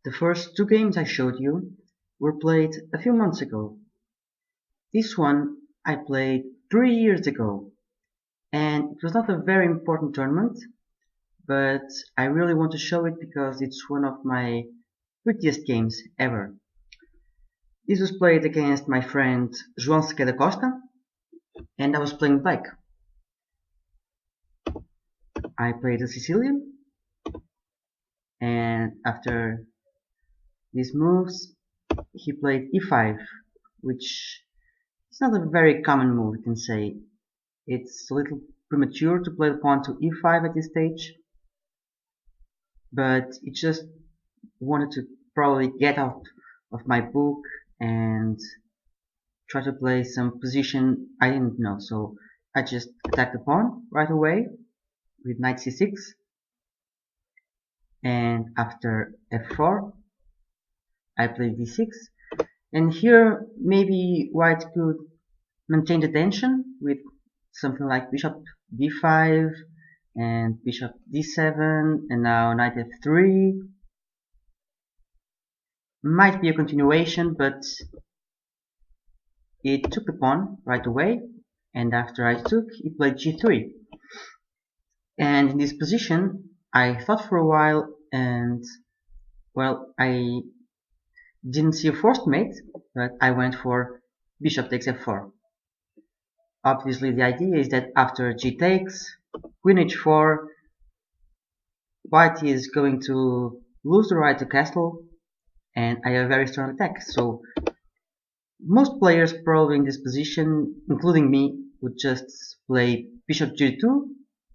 The first two games I showed you were played a few months ago. This one I played 3 years ago, and it was not a very important tournament, but I really want to show it because it's one of my prettiest games ever. This was played against my friend João Costa, and I was playing black. I played a Sicilian, and after these moves, he played e5, which is not a very common move, you can say. It's a little premature to play the pawn to e5 at this stage, but it just wanted to probably get out of my book and try to play some position I didn't know. So I just attacked the pawn right away with knight c6, and after f4 I played d6, and here maybe white could maintain the tension with something like bishop b5 and bishop d7, and now knight f3. Might be a continuation, but it took the pawn right away, and after I took, he played g3. And in this position, I thought for a while, and well, I didn't see a forced mate, but I went for bishop takes f4. Obviously, the idea is that after g takes, queen h4, white is going to lose the right to castle, and I have a very strong attack. So most players probably in this position, including me, would just play bishop g2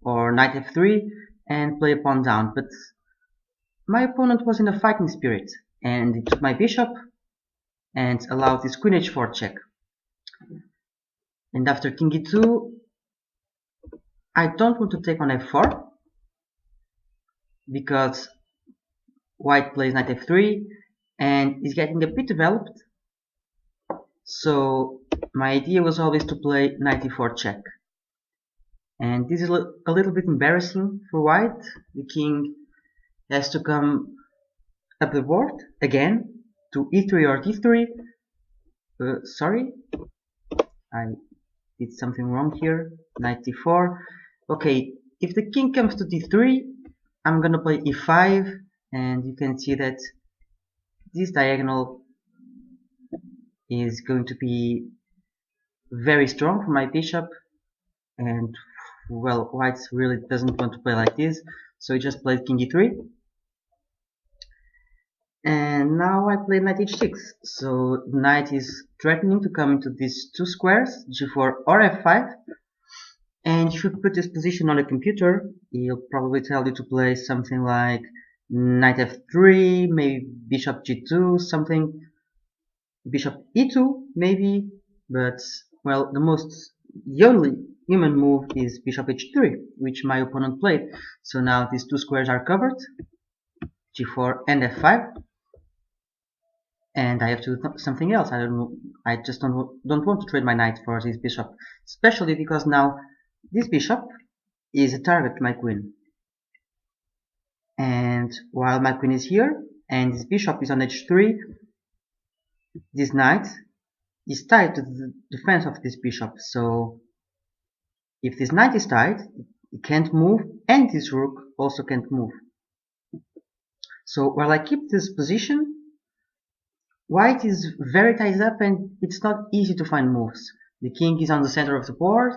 or knight f3 and play a pawn down, but my opponent was in a fighting spirit, and he took my bishop and allowed this queen h4 check. And after king e2, I don't want to take on f4 because white plays knight f3 and is getting a bit developed. So my idea was always to play knight e4 check. And this is a little bit embarrassing for white. The king has to come up the board again to e3 or d3. Sorry, I did something wrong here. Knight d4. Okay, if the king comes to d3, I'm gonna play e5, and you can see that this diagonal is going to be very strong for my bishop, and well, white really doesn't want to play like this, so he just played king e3. And now I play knight h6, so knight is threatening to come into these two squares, g4 or f5, and if you put this position on a computer, he'll probably tell you to play something like knight f3, maybe bishop g2, something, bishop e2 maybe, but well, the only human move is bishop h3, which my opponent played. So now these two squares are covered, g4 and f5, and I have to do something else. I just don't want to trade my knight for this bishop, especially because now this bishop is a target to my queen, and while my queen is here and this bishop is on h3, this knight is tied to the defense of this bishop. So if this knight is tied, it can't move, and this rook also can't move. So while I keep this position, white is very tied up and it's not easy to find moves. The king is on the center of the board,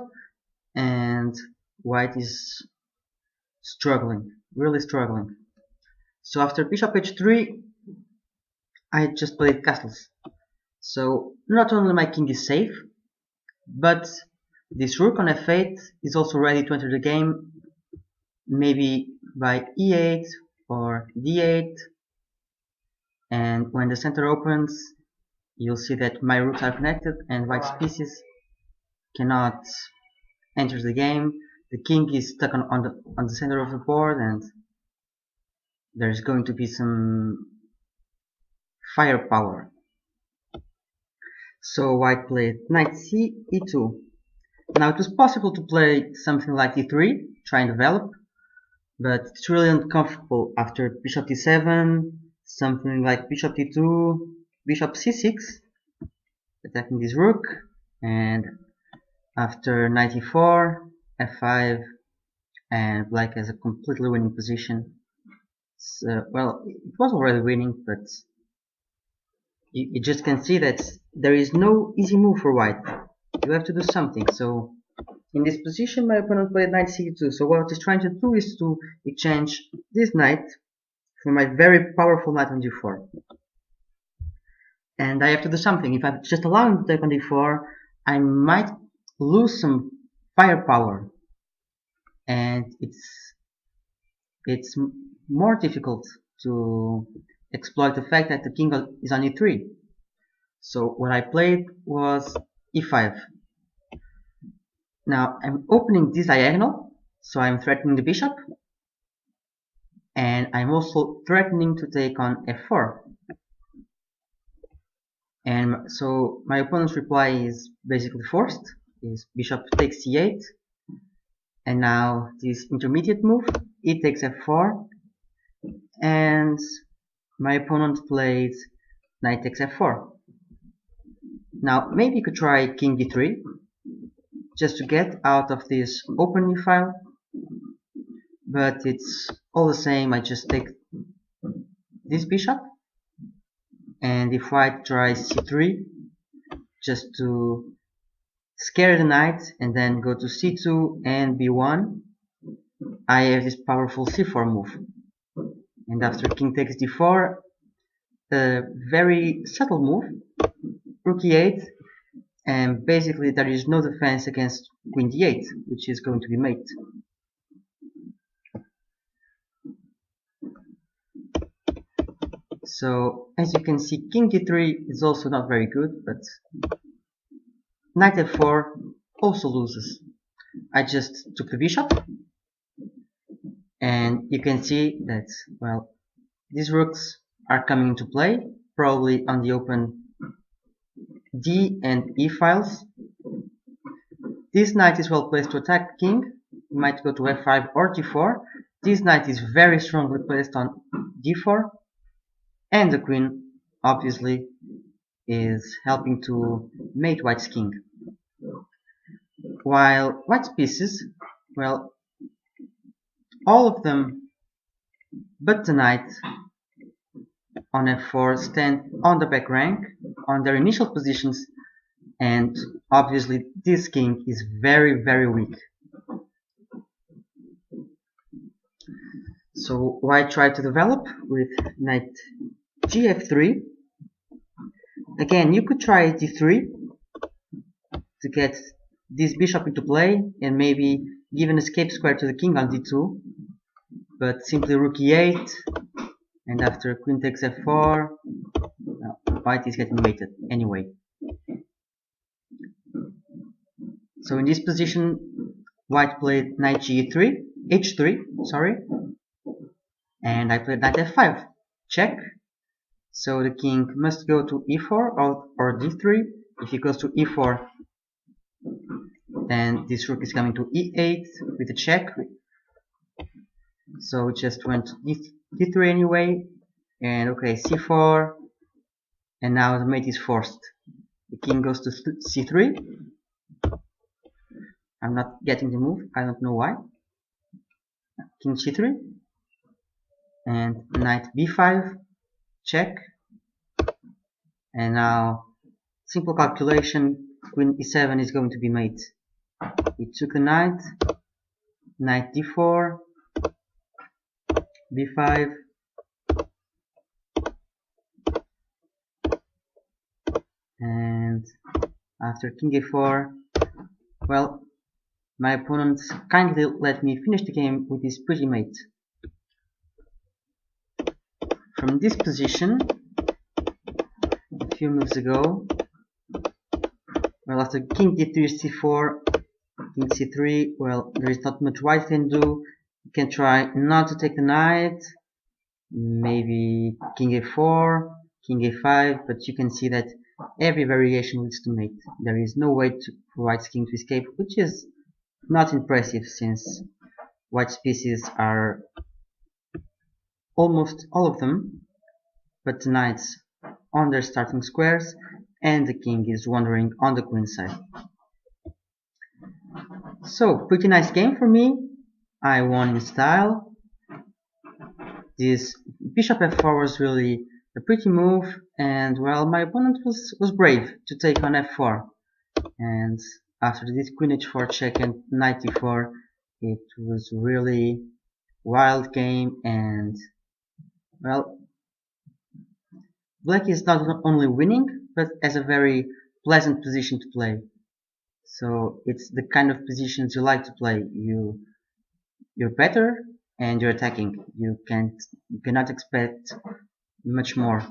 and white is struggling, really struggling. So after bishop h3, I just played castles. So not only my king is safe, but this rook on f8 is also ready to enter the game, maybe by e8 or d8, and when the center opens, you'll see that my rooks are connected and white's pieces cannot enter the game. The king is stuck on the center of the board, and there's going to be some firepower. So white played knight c, e2. Now it was possible to play something like e3, try and develop, but it's really uncomfortable after bishop d7, something like bishop d2, bishop c6, attacking this rook, and after knight e4, f5, and black has a completely winning position. So, well, it was already winning, but you just can see that there is no easy move for white. You have to do something. So in this position, my opponent played knight c2. So what he's trying to do is to exchange this knight for my very powerful knight on d4. And I have to do something. If I just allow him to take on d4, I might lose some firepower, and it's more difficult to exploit the fact that the king is on e3. So what I played was e5. Now I'm opening this diagonal, so I'm threatening the bishop, and I'm also threatening to take on f4. And so my opponent's reply is basically forced, is bishop takes c8, and now this intermediate move, e takes f4, and my opponent played knight takes f4. Now maybe you could try king d3, just to get out of this open e-file, but it's all the same. I just take this bishop, and if white tries c3, just to scare the knight and then go to c2 and b1, I have this powerful c4 move. And after king takes d4, a very subtle move, rook e8, and basically there is no defense against queen d8, which is going to be mate. So as you can see, king d3 is also not very good, but knight f4 also loses. I just took the bishop, and you can see that, well, these rooks are coming into play, probably on the open d and e files. This knight is well placed to attack king. You might go to f5 or d4. This knight is very strongly placed on d4, and the queen obviously is helping to mate white's king. While white's pieces, well, all of them but the knight on f4 stand on the back rank, on their initial positions, and obviously this king is very, very weak. So white tried to develop with knight gf3. Again, you could try d3 to get this bishop into play and maybe give an escape square to the king on d2, but simply rook e8, and after queen takes f4, white is getting mated anyway. So in this position, white played knight h3, sorry, and I played knight f5, check. So the king must go to e4 or d3. If he goes to e4, then this rook is coming to e8 with a check. So it just went d3 anyway, and okay, c4, and now the mate is forced. The king goes to c3. I'm not getting the move, I don't know why. King c3, and knight b5, check. And now, simple calculation, queen e7 is going to be mate. He took a knight, knight d4, b5, and after king a4, well, my opponent kindly let me finish the game with this pretty mate. From this position, a few moves ago, well, after king d3 c4, king c3, well, there is not much white can do. You can try not to take the knight, maybe king a4, king a5, but you can see that every variation leads to mate. There is no way for white's king to escape, which is not impressive since white's pieces are almost all of them but the knights on their starting squares, and the king is wandering on the queen side. So, pretty nice game for me. I won in style. This bishop f4 was really a pretty move, and well, my opponent was brave to take on f4. And after this queen h4 check and knight e4, it was really wild game, and well, black is not only winning, but has a very pleasant position to play. So it's the kind of positions you like to play. You're better and you're attacking. You cannot expect much more.